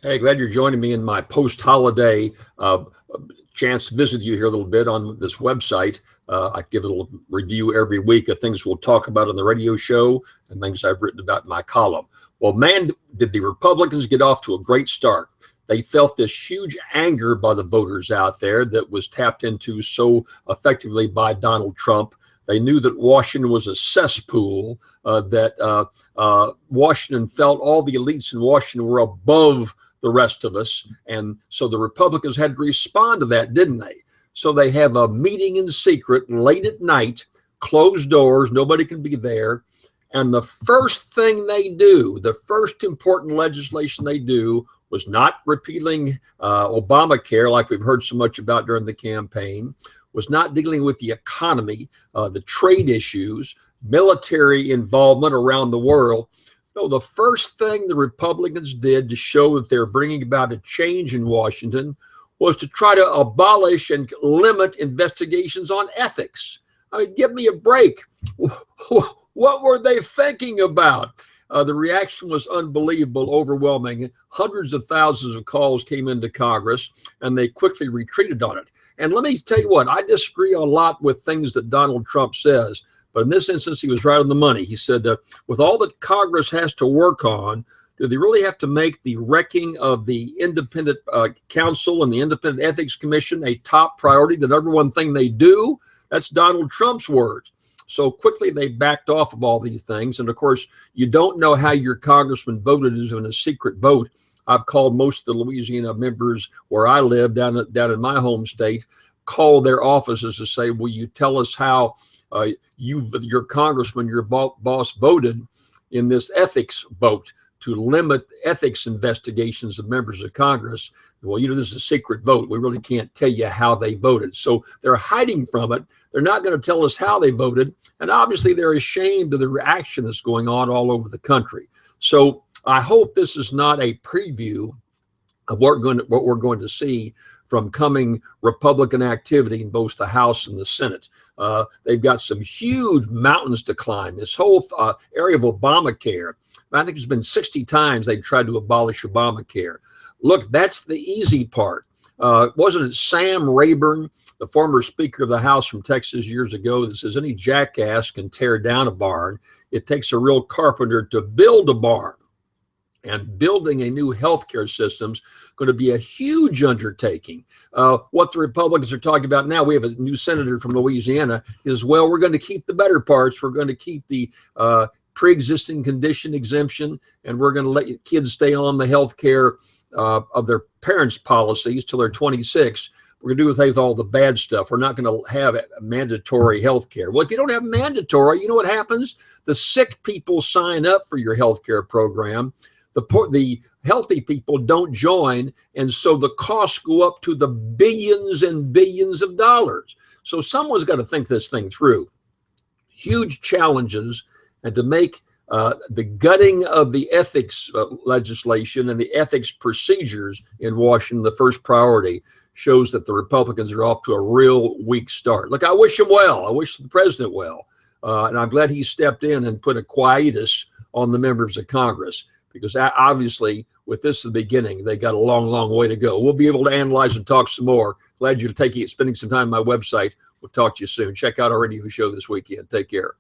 Hey, glad you're joining me in my post-holiday chance to visit you here a little bit on this website. I give a little review every week of things we'll talk about on the radio show and things I've written about in my column. Well, man, did the Republicans get off to a great start. They felt this huge anger by the voters out there that was tapped into so effectively by Donald Trump. They knew that Washington was a cesspool, that Washington felt all the elites in Washington were above the rest of us. And so the Republicans had to respond to that, didn't they? So they have a meeting in secret late at night, closed doors, nobody can be there. And the first thing they do, the first important legislation they do was not repealing Obamacare like we've heard so much about during the campaign, was not dealing with the economy, the trade issues, military involvement around the world. No, the first thing the Republicans did to show that they're bringing about a change in Washington was to try to abolish and limit investigations on ethics. I mean, give me a break. What were they thinking about? The reaction was unbelievable, overwhelming. Hundreds of thousands of calls came into Congress, and they quickly retreated on it. And let me tell you what, I disagree a lot with things that Donald Trump says, but in this instance, he was right on the money. He said, with all that Congress has to work on, do they really have to make the wrecking of the independent council and the Independent Ethics Commission a top priority, the number one thing they do? That's Donald Trump's words. So quickly they backed off of all these things. And of course, you don't know how your congressman voted is in a secret vote. I've called most of the Louisiana members where I live down in my home state, call their offices to say, will you tell us how your congressman, your boss voted in this ethics vote to limit ethics investigations of members of Congress? Well, this is a secret vote. We really can't tell you how they voted. So they're hiding from it. They're not going to tell us how they voted. And obviously they're ashamed of the reaction that's going on all over the country. So I hope this is not a preview of what we're going to see from coming Republican activity in both the House and the Senate. They've got some huge mountains to climb. This whole area of Obamacare, I think it's been 60 times they've tried to abolish Obamacare. Look, that's the easy part. Wasn't it Sam Rayburn, the former Speaker of the House from Texas years ago, that says any jackass can tear down a barn. It takes a real carpenter to build a barn. And building a new healthcare system is going to be a huge undertaking. What the Republicans are talking about now, we have a new senator from Louisiana, is, well, we're going to keep the better parts. We're going to keep the pre-existing condition exemption, and we're going to let kids stay on the health care of their parents' policies till they're 26. We're going to do away with all the bad stuff. We're not going to have mandatory health care. Well, if you don't have mandatory, you know what happens? The sick people sign up for your health care program. The healthy people don't join, and so the costs go up to the billions and billions of dollars. So someone's got to think this thing through. Huge challenges, and to make the gutting of the ethics legislation and the ethics procedures in Washington the first priority shows that the Republicans are off to a real weak start. Look, I wish him well. I wish the president well. And I'm glad he stepped in and put a quietus on the members of Congress, because obviously with this at the beginning, they got a long, long way to go. We'll be able to analyze and talk some more. Glad you're spending some time on my website. We'll talk to you soon. Check out our radio show this weekend. Take care.